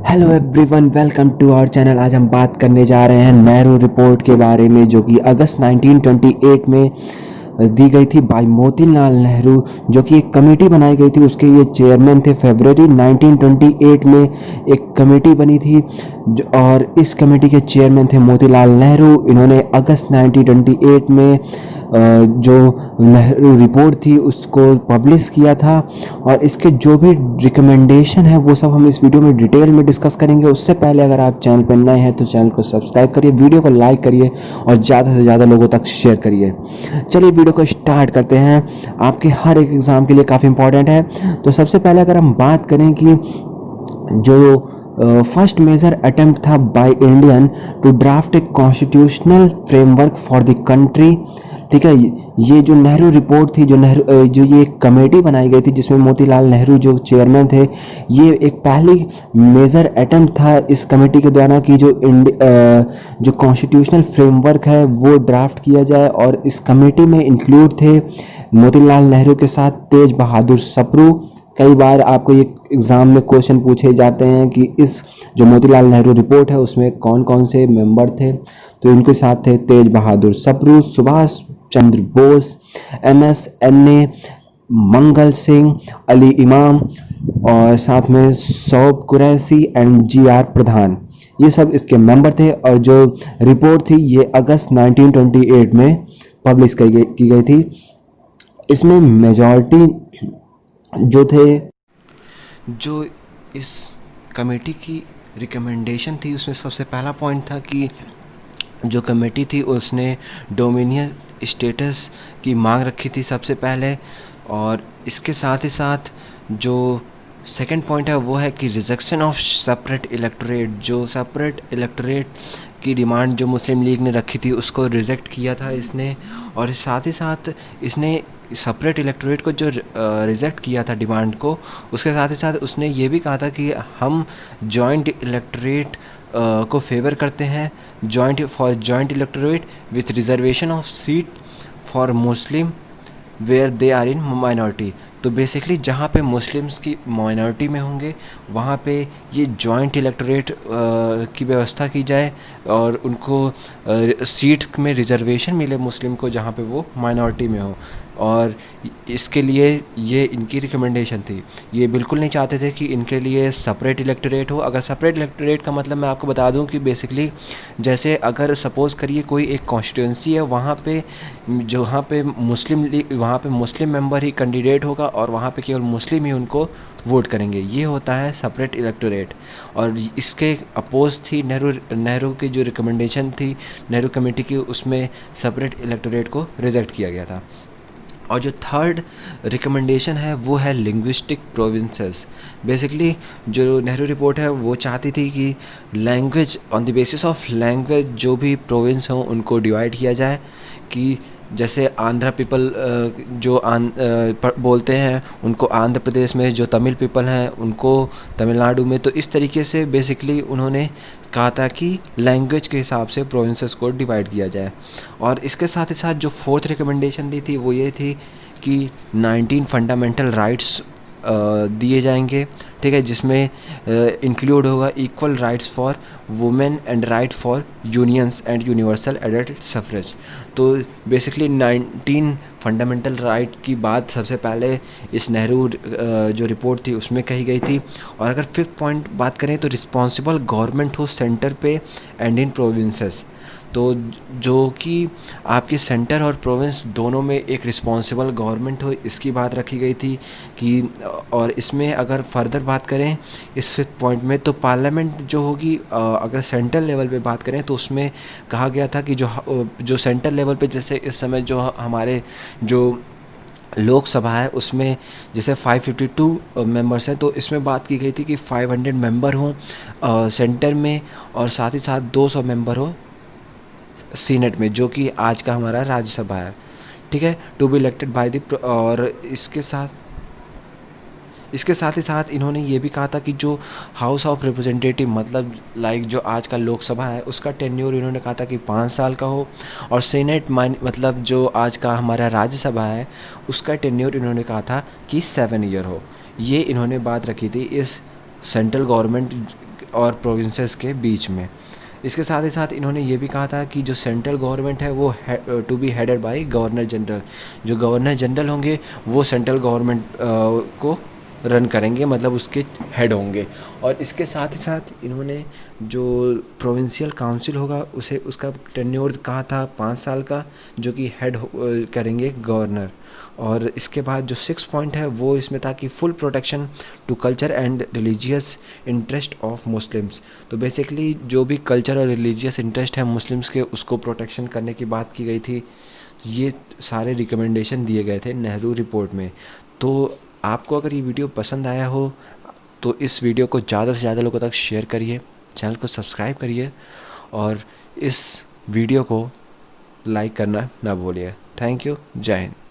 Hello everyone, welcome to our channel. आज हम बात करने जा रहे हैं नेहरू रिपोर्ट के बारे में, जो कि अगस्त 1928 में दी गई थी बाय मोतीलाल नेहरू, जो कि एक कमेटी बनाई गई थी। उसके ये चेयरमैन थे। फरवरी 1928 में एक कमेटी बनी थी और इस कमेटी के चेयरमैन थे मोतीलाल नेहरू। इन्होंने अगस्त 1928 में जो नेहरू रिपोर्ट थी उसको पब्लिश किया था और इसके जो भी रिकमेंडेशन है वो सब हम इस वीडियो में डिटेल में डिस्कस करेंगे। उससे पहले अगर आप चैनल पर नए हैं तो चैनल को सब्सक्राइब करिए, वीडियो को लाइक करिए और ज़्यादा से ज़्यादा लोगों तक शेयर करिए। चलिए वीडियो को स्टार्ट करते हैं। आपके हर एक एग्ज़ाम के लिए काफ़ी इंपॉर्टेंट है। तो सबसे पहले अगर हम बात करें कि जो फर्स्ट मेजर अटेम्प्ट था by Indian to draft a constitutional framework for the country, ठीक है। ये जो नेहरू रिपोर्ट थी, जो ये कमेटी बनाई गई थी जिसमें मोतीलाल नेहरू जो चेयरमैन थे, ये एक पहली मेजर अटेम्प्ट था इस कमेटी के द्वारा कि जो कॉन्स्टिट्यूशनल फ्रेमवर्क है वो ड्राफ्ट किया जाए। और इस कमेटी में इंक्लूड थे मोतीलाल नेहरू के साथ तेज बहादुर सप्रू। कई बार आपको ये एग्ज़ाम में क्वेश्चन पूछे जाते हैं कि इस जो मोतीलाल नेहरू रिपोर्ट है उसमें कौन कौन से मेंबर थे। तो इनके साथ थे तेज बहादुर सप्रू, सुभाष चंद्र बोस, MS एन्ने, मंगल सिंह, अली इमाम और साथ में सौब कुरैशी एंड GR प्रधान। ये सब इसके मेंबर थे और जो रिपोर्ट थी ये अगस्त 1928 में पब्लिश की गई थी। इसमें मेजॉरिटी जो थे, जो इस कमेटी की रिकमेंडेशन थी उसमें सबसे पहला पॉइंट था कि जो कमेटी थी उसने डोमिनियन स्टेटस की मांग रखी थी सबसे पहले। और इसके साथ ही साथ जो सेकंड पॉइंट है वो है कि रिजेक्शन ऑफ सेपरेट इलेक्टोरेट। जो सेपरेट इलेक्टोरेट की डिमांड जो मुस्लिम लीग ने रखी थी उसको रिजेक्ट किया था इसने। और साथ ही साथ इसने सेपरेट इलेक्टोरेट को जो रिजेक्ट किया था डिमांड को, उसके साथ ही साथ उसने ये भी कहा था कि हम जॉइंट इलेक्टोरेट को फेवर करते हैं, joint electorate with reservation of seat for Muslim where they are in minority. तो बेसिकली जहाँ पे मुस्लिम्स की माइनॉरिटी में होंगे वहाँ पे ये जॉइंट इलेक्टोरेट की व्यवस्था की जाए और उनको सीट्स में रिजर्वेशन मिले मुस्लिम को जहाँ पे वो माइनॉरिटी में हो। और इसके लिए ये इनकी रिकमेंडेशन थी। ये बिल्कुल नहीं चाहते थे कि इनके लिए सेपरेट इलेक्टोरेट हो। अगर सेपरेट इलेक्टोरेट का मतलब मैं आपको बता दूं कि बेसिकली जैसे अगर सपोज़ करिए कोई एक कॉन्स्टिट्यूंसी है, वहाँ पे वहाँ पे मुस्लिम मेंबर ही कैंडिडेट होगा और वहाँ पे केवल मुस्लिम ही उनको वोट करेंगे। ये होता है सेपरेट इलेक्टोरेट। और इसके अपोज थी नेहरू की जो रिकमेंडेशन थी नेहरू कमेटी की, उसमें सेपरेट इलेक्टोरेट को रिजेक्ट किया गया था। और जो थर्ड रिकमेंडेशन है वो है लिंग्विस्टिक प्रोविंसेस। बेसिकली जो नेहरू रिपोर्ट है वो चाहती थी कि language, on the basis of language जो भी प्रोविंस हों उनको डिवाइड किया जाए। कि जैसे आंध्र पीपल बोलते हैं उनको आंध्र प्रदेश में, जो तमिल पीपल हैं उनको तमिलनाडु में। तो इस तरीके से बेसिकली उन्होंने कहा था कि लैंग्वेज के हिसाब से प्रोविंसेस को डिवाइड किया जाए। और इसके साथ ही साथ जो फोर्थ रिकमेंडेशन दी थी वो ये थी कि 19 फंडामेंटल राइट्स दिए जाएंगे, ठीक है, जिसमें इंक्लूड होगा equal rights for women and right for unions and universal adult suffrage. तो बेसिकली 19 फंडामेंटल राइट की बात सबसे पहले इस नेहरू जो रिपोर्ट थी उसमें कही गई थी। और अगर फिफ्थ पॉइंट बात करें तो रिस्पॉन्सिबल गवर्नमेंट हो सेंटर पे एंड इन प्रोविंसेस। तो जो कि आपके सेंटर और प्रोविंस दोनों में एक रिस्पॉन्सिबल गवर्नमेंट हो, इसकी बात रखी गई थी कि। और इसमें अगर फर्दर बात करें इस फिफ्थ पॉइंट में तो पार्लियामेंट जो होगी, अगर सेंट्रल लेवल पे बात करें तो उसमें कहा गया था कि जो सेंट्रल लेवल पे जैसे इस समय जो हमारे जो लोकसभा है उसमें जैसे 552 मेंबर्स हैं, तो इसमें बात की गई थी कि 500 मेंबर हों सेंटर में और साथ ही साथ 200 मेंबर हो सीनेट में, जो कि आज का हमारा राज्यसभा है, ठीक है, to be elected by the. और इसके साथ ही साथ इन्होंने ये भी कहा था कि जो हाउस ऑफ रिप्रेजेंटेटिव मतलब लाइक जो आज का लोकसभा है उसका टेन्योर इन्होंने कहा था कि 5 साल का हो। और सीनेट मतलब जो आज का हमारा राज्यसभा है उसका टेन्योर इन्होंने कहा था कि 7 ईयर हो। ये इन्होंने बात रखी थी इस सेंट्रल गवर्नमेंट और प्रोविंसेस के बीच में। इसके साथ ही साथ इन्होंने ये भी कहा था कि जो सेंट्रल गवर्नमेंट है वो to be headed by governor general. जो गवर्नर जनरल होंगे वो सेंट्रल गवर्नमेंट को रन करेंगे, मतलब उसके हेड होंगे। और इसके साथ ही साथ इन्होंने जो प्रोविंशियल काउंसिल होगा उसे उसका टेन्योर कहा था 5 साल का, जो कि हेड करेंगे गवर्नर। और इसके बाद जो 6 पॉइंट है वो इसमें था कि full protection to culture and religious interest of Muslims. तो बेसिकली जो भी कल्चर और रिलीजियस इंटरेस्ट है मुस्लिम्स के उसको प्रोटेक्शन करने की बात की गई थी। ये सारे रिकमेंडेशन दिए गए थे नेहरू रिपोर्ट में। तो आपको अगर ये वीडियो पसंद आया हो तो इस वीडियो को ज़्यादा से ज़्यादा लोगों तक शेयर करिए, चैनल को सब्सक्राइब करिए और इस वीडियो को लाइक करना ना भूलिए। Thank you. जय हिंद।